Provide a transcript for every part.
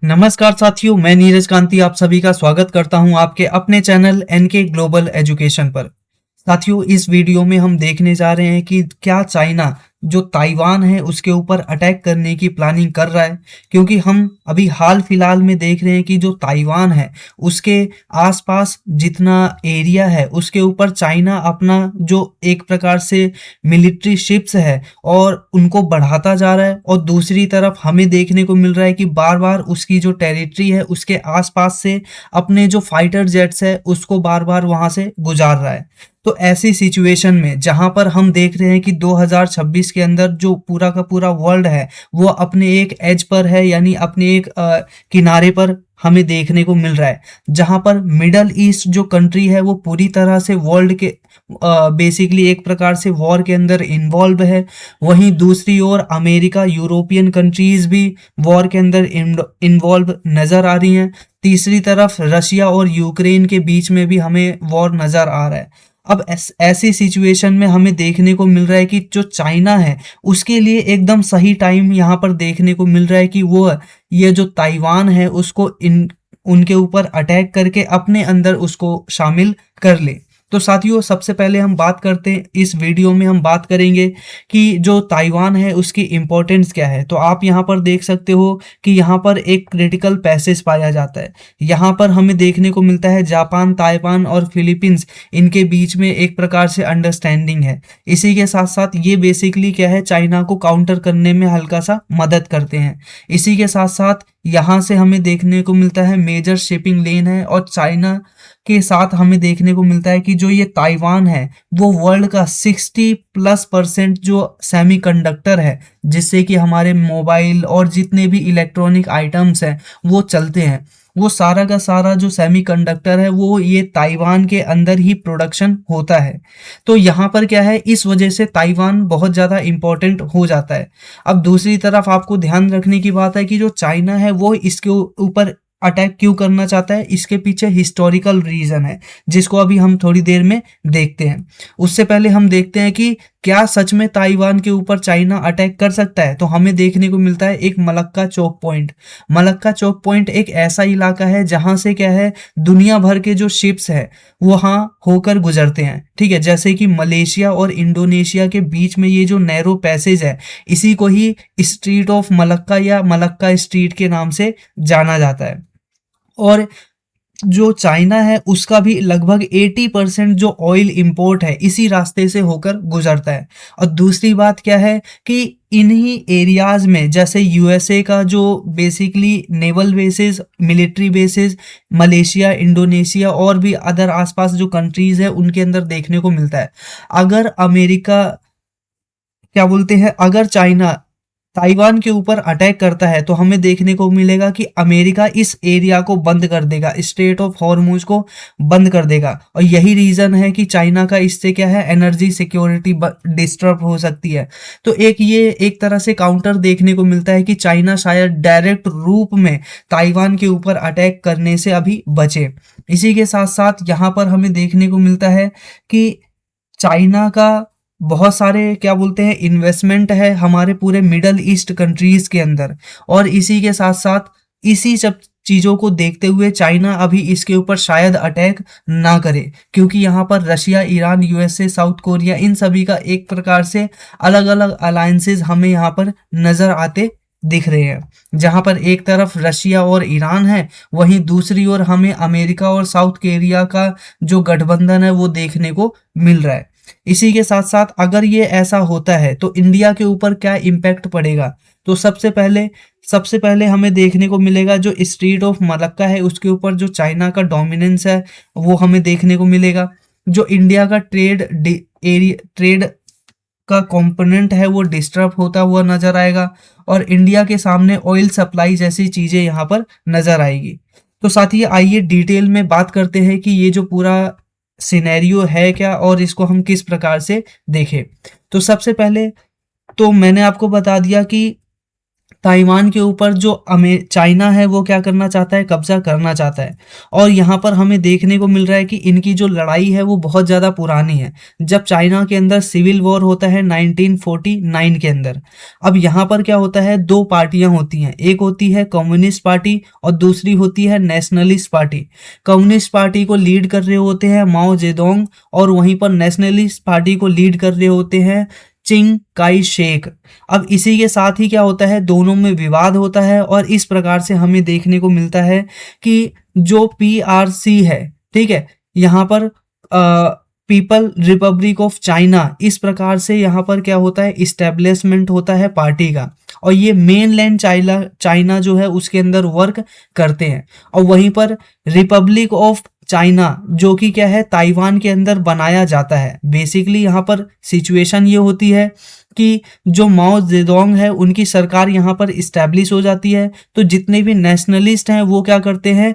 नमस्कार साथियों, मैं नीरज कांति आप सभी का स्वागत करता हूं आपके अपने चैनल एनके ग्लोबल एजुकेशन पर। साथियों, इस वीडियो में हम देखने जा रहे हैं कि क्या चाइना जो ताइवान है उसके ऊपर अटैक करने की प्लानिंग कर रहा है। क्योंकि हम अभी हाल फिलहाल में देख रहे हैं कि जो ताइवान है उसके आसपास जितना एरिया है उसके ऊपर चाइना अपना जो एक प्रकार से मिलिट्री शिप्स है और उनको बढ़ाता जा रहा है, और दूसरी तरफ हमें देखने को मिल रहा है कि बार बार उसकी जो टेरिटरी है उसके आसपास से अपने जो फाइटर जेट्स है उसको बार बार वहां से गुजार रहा है। तो ऐसी सिचुएशन में जहां पर हम देख रहे हैं कि 2026 के अंदर जो पूरा का पूरा वर्ल्ड है वो अपने एक एज पर है, यानी अपने एक किनारे पर हमें देखने को मिल रहा है, जहां पर मिडल ईस्ट जो कंट्री है वो पूरी तरह से वर्ल्ड के बेसिकली एक प्रकार से वॉर के अंदर इन्वॉल्व है। वहीं दूसरी ओर अमेरिका, यूरोपियन कंट्रीज भी वॉर के अंदर इन्वॉल्व नजर आ रही हैं। तीसरी तरफ रशिया और यूक्रेन के बीच में भी हमें वॉर नजर आ रहा है। अब ऐसी सिचुएशन में हमें देखने को मिल रहा है कि जो चाइना है उसके लिए एकदम सही टाइम यहाँ पर देखने को मिल रहा है कि वो ये जो ताइवान है उसको उनके ऊपर अटैक करके अपने अंदर उसको शामिल कर ले। तो साथियों, सबसे पहले हम बात करते हैं, इस वीडियो में हम बात करेंगे कि जो ताइवान है उसकी इम्पोर्टेंस क्या है। तो आप यहाँ पर देख सकते हो कि यहाँ पर एक क्रिटिकल पैसेज पाया जाता है। यहाँ पर हमें देखने को मिलता है जापान, ताइवान और फिलीपींस, इनके बीच में एक प्रकार से अंडरस्टैंडिंग है। इसी के साथ साथ ये बेसिकली क्या है, चाइना को काउंटर करने में हल्का सा मदद करते हैं। इसी के साथ साथ यहाँ से हमें देखने को मिलता है मेजर शिपिंग लेन है, और चाइना के साथ हमें देखने को मिलता है कि जो ये ताइवान है वो वर्ल्ड का 60+% जो सेमीकंडक्टर है जिससे कि हमारे मोबाइल और जितने भी इलेक्ट्रॉनिक आइटम्स हैं वो चलते हैं, वो सारा का सारा जो सेमीकंडक्टर है वो ये ताइवान के अंदर ही प्रोडक्शन होता है। तो यहाँ पर क्या है, इस वजह से ताइवान बहुत ज़्यादा इम्पोर्टेंट हो जाता है। अब दूसरी तरफ आपको ध्यान रखने की बात है कि जो चाइना है वो इसके ऊपर अटैक क्यों करना चाहता है, इसके पीछे हिस्टोरिकल रीजन है जिसको अभी हम थोड़ी देर में देखते हैं। उससे पहले हम देखते हैं कि क्या सच में ताइवान के ऊपर चाइना अटैक कर सकता है। तो हमें देखने को मिलता है एक मलक्का चौक पॉइंट। मलक्का चौक पॉइंट एक ऐसा इलाका है जहां से क्या है, दुनिया भर के जो शिप्स है वहां होकर गुजरते हैं। ठीक है, जैसे कि मलेशिया और इंडोनेशिया के बीच में ये जो नैरो पैसेज है इसी को ही स्ट्रीट ऑफ मलक्का या मलक्का स्ट्रीट के नाम से जाना जाता है। और जो चाइना है उसका भी लगभग 80% जो ऑयल इंपोर्ट है इसी रास्ते से होकर गुजरता है। और दूसरी बात क्या है कि इन्हीं एरियाज में जैसे यूएसए का जो basically naval basis, military bases Malaysia, Indonesia और भी अदर आसपास जो कंट्रीज है उनके अंदर देखने को मिलता है। अगर अमेरिका क्या बोलते हैं, अगर चाइना ताइवान के ऊपर अटैक करता है तो हमें देखने को मिलेगा कि अमेरिका इस एरिया को बंद कर देगा, स्ट्रेट ऑफ हॉर्मुज को बंद कर देगा। और यही रीजन है कि चाइना का इससे क्या है, एनर्जी सिक्योरिटी डिस्टर्ब हो सकती है। तो ये एक तरह से काउंटर देखने को मिलता है कि चाइना शायद डायरेक्ट रूप में ताइवान के ऊपर अटैक करने से अभी बचे। इसी के साथ साथ यहाँ पर हमें देखने को मिलता है कि चाइना का बहुत सारे क्या बोलते हैं इन्वेस्टमेंट है हमारे पूरे मिडल ईस्ट कंट्रीज के अंदर। और इसी के साथ साथ इसी सब चीज़ों को देखते हुए चाइना अभी इसके ऊपर शायद अटैक ना करे, क्योंकि यहाँ पर Russia, Iran, USA, South Korea, इन सभी का एक प्रकार से अलग अलग अलायंसेस हमें यहाँ पर नज़र आते दिख रहे हैं। जहां पर एक तरफ रशिया और ईरान है, वहीं दूसरी ओर हमें अमेरिका और साउथ कोरिया का जो गठबंधन है वो देखने को मिल रहा है। इसी के साथ साथ अगर ये ऐसा होता है तो इंडिया के ऊपर क्या इम्पैक्ट पड़ेगा। तो सबसे पहले हमें देखने को मिलेगा जो स्ट्रीट ऑफ मलक्का है उसके ऊपर जो चाइना का डोमिनेंस है वो हमें देखने को मिलेगा। जो इंडिया का ट्रेड का कंपोनेंट है वो डिस्टर्ब होता हुआ नजर आएगा, और इंडिया के सामने ऑयल सप्लाई जैसी चीजें यहाँ पर नजर आएगी। तो साथ ही आइए डिटेल में बात करते हैं कि ये जो पूरा सिनेरियो है क्या और इसको हम किस प्रकार से देखें। तो सबसे पहले तो मैंने आपको बता दिया कि ताइवान के ऊपर जो चाइना है वो क्या करना चाहता है, कब्जा करना चाहता है। और यहाँ पर हमें देखने को मिल रहा है कि इनकी जो लड़ाई है वो बहुत ज़्यादा पुरानी है। जब चाइना के अंदर सिविल वॉर होता है 1949 के अंदर। अब यहाँ पर क्या होता है, दो पार्टियां होती हैं, एक होती है कम्युनिस्ट पार्टी और दूसरी होती है नेशनलिस्ट पार्टी। कम्युनिस्ट पार्टी को लीड कर रहे होते हैं माओ जेडोंग, और वहीं पर नेशनलिस्ट पार्टी को लीड कर रहे होते हैं चिंग काई शेक। अब इसी के साथ ही क्या होता है, दोनों में विवाद होता है, और इस प्रकार से हमें देखने को मिलता है कि जो पीआरसी है, ठीक है, यहाँ पर पीपल रिपब्लिक ऑफ चाइना, इस प्रकार से यहाँ पर क्या होता है, इस्टेब्लिशमेंट होता है पार्टी का, और ये मेनलैंड चाइना जो है उसके अंदर वर्क करते हैं। और वहीं पर रिपब्लिक ऑफ चाइना जो कि क्या है, ताइवान के अंदर बनाया जाता है। बेसिकली यहाँ पर सिचुएशन ये होती है कि जो माओ जेडोंग है उनकी सरकार यहाँ पर इस्टेब्लिश हो जाती है, तो जितने भी नेशनलिस्ट हैं वो क्या करते हैं,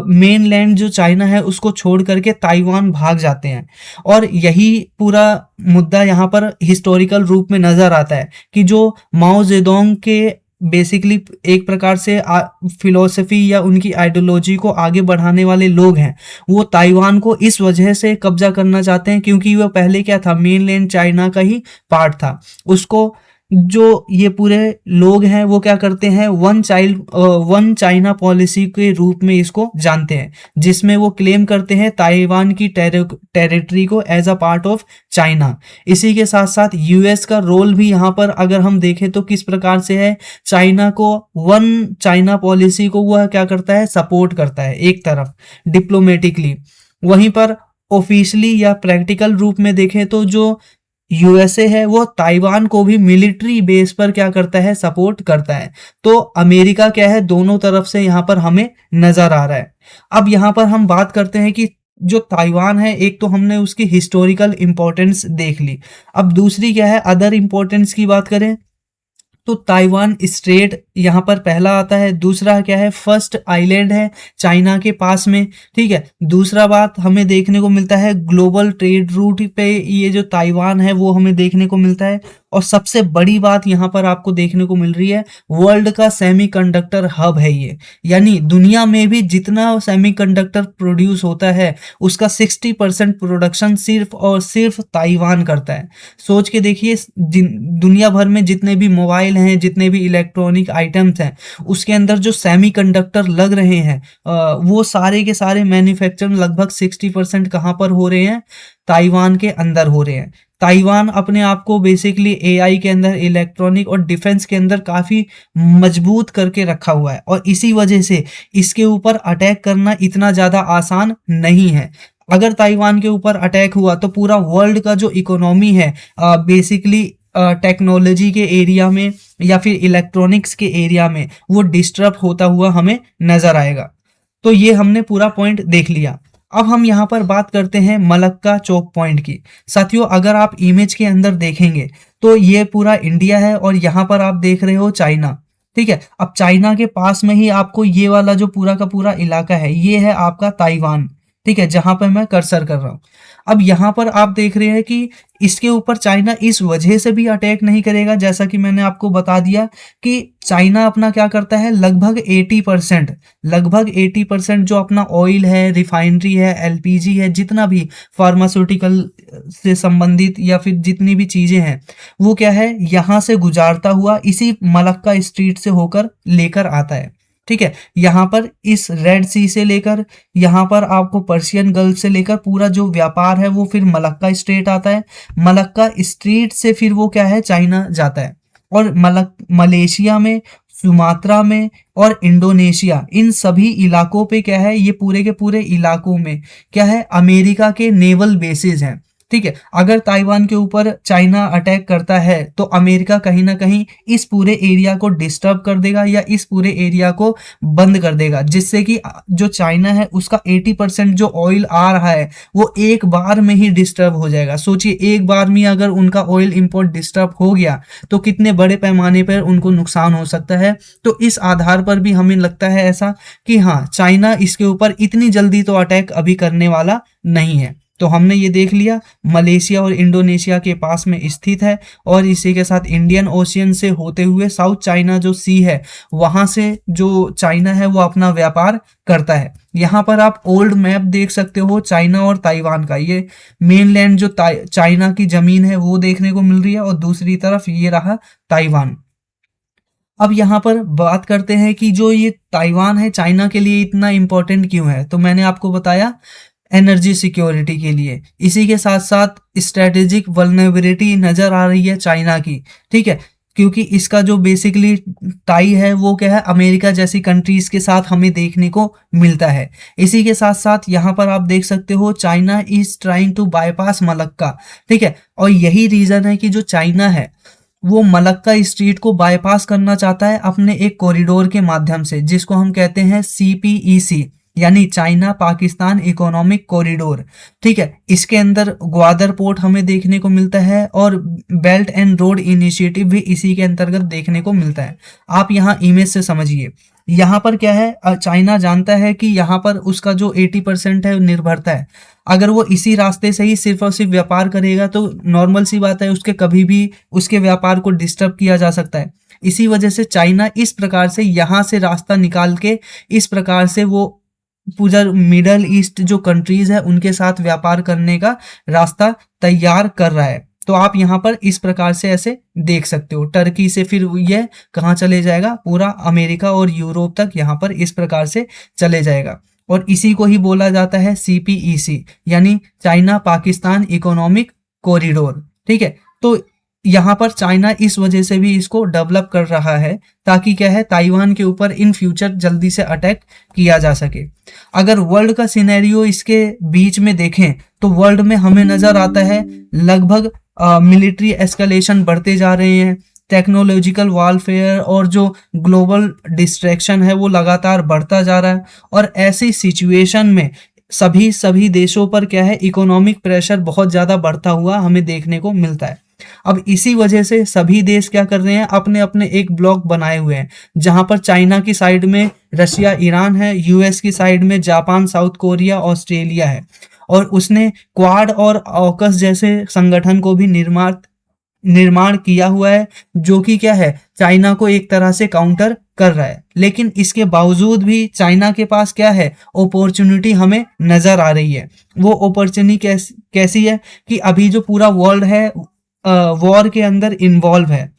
मेनलैंड जो चाइना है उसको छोड़ करके ताइवान भाग जाते हैं। और यही पूरा मुद्दा यहाँ पर हिस्टोरिकल रूप में नजर आता है कि जो माओ जेडोंग के बेसिकली एक प्रकार से फिलोसफी या उनकी आइडियोलॉजी को आगे बढ़ाने वाले लोग हैं, वो ताइवान को इस वजह से कब्जा करना चाहते हैं क्योंकि वह पहले क्या था, मेनलैंड चाइना का ही पार्ट था। उसको जो ये पूरे लोग हैं वो क्या करते हैं, वन चाइना पॉलिसी के रूप में इसको जानते हैं, जिसमें वो क्लेम करते हैं ताइवान की टेरिटरी को as a part of China. इसी के साथ साथ यूएस का रोल भी यहाँ पर अगर हम देखें तो किस प्रकार से है, चाइना को वन चाइना पॉलिसी को वह क्या करता है, सपोर्ट करता है एक तरफ डिप्लोमेटिकली। वहीं पर ऑफिशियली या प्रैक्टिकल रूप में देखें तो जो यूएसए है वो ताइवान को भी मिलिट्री बेस पर क्या करता है, सपोर्ट करता है। तो अमेरिका क्या है, दोनों तरफ से यहाँ पर हमें नजर आ रहा है। अब यहाँ पर हम बात करते हैं कि जो ताइवान है, एक तो हमने उसकी हिस्टोरिकल इंपॉर्टेंस देख ली, अब दूसरी क्या है, अदर इंपॉर्टेंस की बात करें तो ताइवान स्ट्रेट यहाँ पर पहला आता है। दूसरा क्या है, फर्स्ट आइलैंड है चाइना के पास में, ठीक है। दूसरा बात हमें देखने को मिलता है ग्लोबल ट्रेड रूट पे ये जो ताइवान है वो हमें देखने को मिलता है। और सबसे बड़ी बात यहाँ पर आपको देखने को मिल रही है, वर्ल्ड का सेमीकंडक्टर हब है ये, यानी दुनिया में भी जितना सेमीकंडक्टर प्रोड्यूस होता है उसका 60% प्रोडक्शन सिर्फ और सिर्फ ताइवान करता है। सोच के देखिए, दुनिया भर में जितने भी मोबाइल हैं, जितने भी इलेक्ट्रॉनिक आइटम्स हैं, उसके अंदर जो सेमीकंडक्टर लग रहे हैं वो सारे के सारे मैन्युफैक्चर लगभग 60% कहाँ पर हो रहे हैं, ताइवान के अंदर हो रहे हैं। ताइवान अपने आप को बेसिकली एआई के अंदर, इलेक्ट्रॉनिक और डिफेंस के अंदर काफी मजबूत करके रखा हुआ है, और इसी वजह से इसके ऊपर अटैक करना इतना ज्यादा आसान नहीं है। अगर ताइवान के ऊपर अटैक हुआ तो पूरा वर्ल्ड का जो इकोनॉमी है बेसिकली टेक्नोलॉजी के एरिया में या फिर इलेक्ट्रॉनिक्स के एरिया में वो डिस्टर्ब होता हुआ हमें नजर आएगा। तो ये हमने पूरा पॉइंट देख लिया। अब हम यहाँ पर बात करते हैं मलक्का चौक पॉइंट की। साथियों, अगर आप इमेज के अंदर देखेंगे तो ये पूरा इंडिया है और यहाँ पर आप देख रहे हो चाइना, ठीक है। अब चाइना के पास में ही आपको ये वाला जो पूरा का पूरा इलाका है, ये है आपका ताइवान, ठीक है, जहां पर मैं कर्सर कर रहा हूं। अब यहां पर आप देख रहे हैं कि इसके ऊपर चाइना इस वजह से भी अटैक नहीं करेगा, जैसा कि मैंने आपको बता दिया कि चाइना अपना क्या करता है, लगभग 80% जो अपना ऑयल है, रिफाइनरी है, एलपीजी है, जितना भी फार्मास्यूटिकल से संबंधित या फिर जितनी भी चीजें हैं, वो क्या है, यहां से गुजारता हुआ इसी मलक्का स्ट्रीट से होकर लेकर आता है, ठीक है। यहाँ पर इस रेड सी से लेकर यहाँ पर आपको पर्शियन गल्फ से लेकर पूरा जो व्यापार है वो फिर मलक्का स्ट्रेट आता है। मलक्का स्ट्रीट से फिर वो क्या है, चाइना जाता है। और मलेशिया में, सुमात्रा में और इंडोनेशिया, इन सभी इलाकों पे क्या है, ये पूरे के पूरे इलाकों में क्या है, अमेरिका के नेवल बेसिस हैं, ठीक है। अगर ताइवान के ऊपर चाइना अटैक करता है तो अमेरिका कहीं ना कहीं इस पूरे एरिया को डिस्टर्ब कर देगा या इस पूरे एरिया को बंद कर देगा, जिससे कि जो चाइना है उसका 80% जो ऑयल आ रहा है वो एक बार में ही डिस्टर्ब हो जाएगा। सोचिए, एक बार में अगर उनका ऑयल इंपोर्ट डिस्टर्ब हो गया तो कितने बड़े पैमाने पर उनको नुकसान हो सकता है। तो इस आधार पर भी हमें लगता है ऐसा कि हाँ, चाइना इसके ऊपर इतनी जल्दी तो अटैक अभी करने वाला नहीं है। तो हमने ये देख लिया मलेशिया और इंडोनेशिया के पास में स्थित है, और इसी के साथ इंडियन ओशियन से होते हुए साउथ चाइना जो सी है वहां से जो चाइना है वो अपना व्यापार करता है। यहाँ पर आप ओल्ड मैप देख सकते हो चाइना और ताइवान का। ये मेनलैंड जो चाइना की जमीन है वो देखने को मिल रही है, और दूसरी तरफ ये रहा ताइवान। अब यहाँ पर बात करते हैं कि जो ये ताइवान है चाइना के लिए इतना इंपॉर्टेंट क्यों है। तो मैंने आपको बताया एनर्जी सिक्योरिटी के लिए, इसी के साथ साथ स्ट्रेटेजिक वल्नरेबिलिटी नजर आ रही है चाइना की, ठीक है, क्योंकि इसका जो बेसिकली टाई है वो क्या है, अमेरिका जैसी कंट्रीज के साथ हमें देखने को मिलता है। इसी के साथ साथ यहाँ पर आप देख सकते हो China is trying to bypass Malacca, ठीक है, और यही रीजन है कि जो चाइना है वो मलक्का स्ट्रीट को बाईपास करना चाहता है अपने एक कॉरिडोर के माध्यम से, जिसको हम कहते हैं CPEC, यानी चाइना पाकिस्तान इकोनॉमिक कॉरिडोर, ठीक है। इसके अंदर ग्वादर पोर्ट हमें देखने को मिलता है, और बेल्ट एंड रोड इनिशिएटिव भी इसी के अंतर्गत देखने को मिलता है। आप यहाँ इमेज से समझिए, यहाँ पर क्या है, चाइना जानता है कि यहाँ पर उसका जो 80% है निर्भरता है। अगर वो इसी रास्ते से ही सिर्फ और सिर्फ व्यापार करेगा तो नॉर्मल सी बात है उसके कभी भी उसके व्यापार को डिस्टर्ब किया जा सकता है। इसी वजह से चाइना इस प्रकार से यहाँ से रास्ता निकाल के इस प्रकार से वो पूरा मिडल ईस्ट जो कंट्रीज है उनके साथ व्यापार करने का रास्ता तैयार कर रहा है। तो आप यहाँ पर इस प्रकार से ऐसे देख सकते हो, टर्की से फिर ये कहाँ चले जाएगा, पूरा अमेरिका और यूरोप तक यहाँ पर इस प्रकार से चले जाएगा। और इसी को ही बोला जाता है CPEC, यानी चाइना पाकिस्तान इकोनॉमिक कॉरिडोर, ठीक है। तो यहाँ पर चाइना इस वजह से भी इसको डेवलप कर रहा है ताकि क्या है, ताइवान के ऊपर इन फ्यूचर जल्दी से अटैक किया जा सके। अगर वर्ल्ड का सिनेरियो इसके बीच में देखें तो वर्ल्ड में हमें नजर आता है लगभग मिलिट्री एस्केलेशन बढ़ते जा रहे हैं, टेक्नोलॉजिकल वॉरफेयर और जो ग्लोबल डिस्ट्रैक्शन है वो लगातार बढ़ता जा रहा है, और ऐसी सिचुएशन में सभी देशों पर क्या है, इकोनॉमिक प्रेशर बहुत ज़्यादा बढ़ता हुआ हमें देखने को मिलता है। अब इसी वजह से सभी देश क्या कर रहे हैं, अपने अपने एक ब्लॉक बनाए हुए हैं, जहां पर चाइना की साइड में रशिया ईरान है, US की साइड में जापान साउथ कोरिया ऑस्ट्रेलिया है, और उसने क्वाड और ऑकस जैसे संगठन को भी निर्माण किया हुआ है, जो कि क्या है, चाइना को एक तरह से काउंटर कर रहा है। लेकिन इसके बावजूद भी चाइना के पास क्या है, अपॉर्चुनिटी हमें नजर आ रही है। वो अपॉर्चुनिटी कैसी है कि अभी जो पूरा वर्ल्ड है वॉर के अंदर इन्वॉल्व है।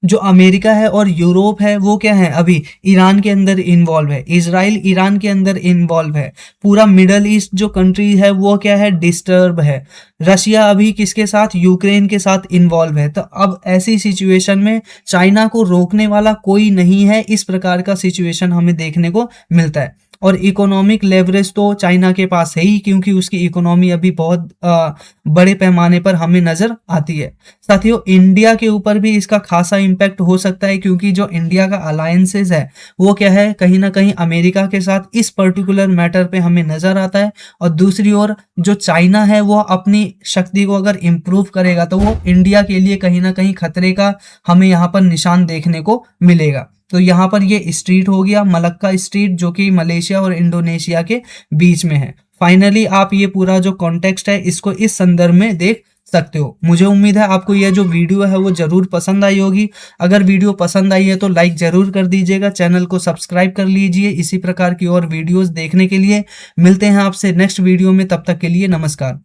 जो अमेरिका है और यूरोप है वो क्या है, अभी ईरान के अंदर इन्वॉल्व है, इजराइल ईरान के अंदर इन्वॉल्व है, पूरा मिडल ईस्ट जो कंट्री है वो क्या है, डिस्टर्ब है। रशिया अभी किसके साथ, यूक्रेन के साथ इन्वॉल्व है। तो अब ऐसी सिचुएशन में चाइना को रोकने वाला कोई नहीं है, इस प्रकार का सिचुएशन हमें देखने को मिलता है। और इकोनॉमिक लेवरेज तो चाइना के पास है ही, क्योंकि उसकी इकोनॉमी अभी बहुत बड़े पैमाने पर हमें नजर आती है। साथियों, इंडिया के ऊपर भी इसका खासा इम्पैक्ट हो सकता है, क्योंकि जो इंडिया का अलायंसेस है वो क्या है, कहीं ना कहीं अमेरिका के साथ इस पर्टिकुलर मैटर पे हमें नजर आता है। और दूसरी ओर जो चाइना है वो अपनी शक्ति को अगर इम्प्रूव करेगा तो वो इंडिया के लिए कहीं ना कहीं खतरे का हमें यहाँ पर निशान देखने को मिलेगा। तो यहाँ पर ये स्ट्रीट हो गया मलक्का स्ट्रीट, जो कि मलेशिया और इंडोनेशिया के बीच में है। फाइनली आप ये पूरा जो कॉन्टेक्स्ट है इसको इस संदर्भ में देख सकते हो। मुझे उम्मीद है आपको यह जो वीडियो है वो जरूर पसंद आई होगी। अगर वीडियो पसंद आई है तो लाइक जरूर कर दीजिएगा, चैनल को सब्सक्राइब कर लीजिए इसी प्रकार की और वीडियोस देखने के लिए। मिलते हैं आपसे नेक्स्ट वीडियो में, तब तक के लिए नमस्कार।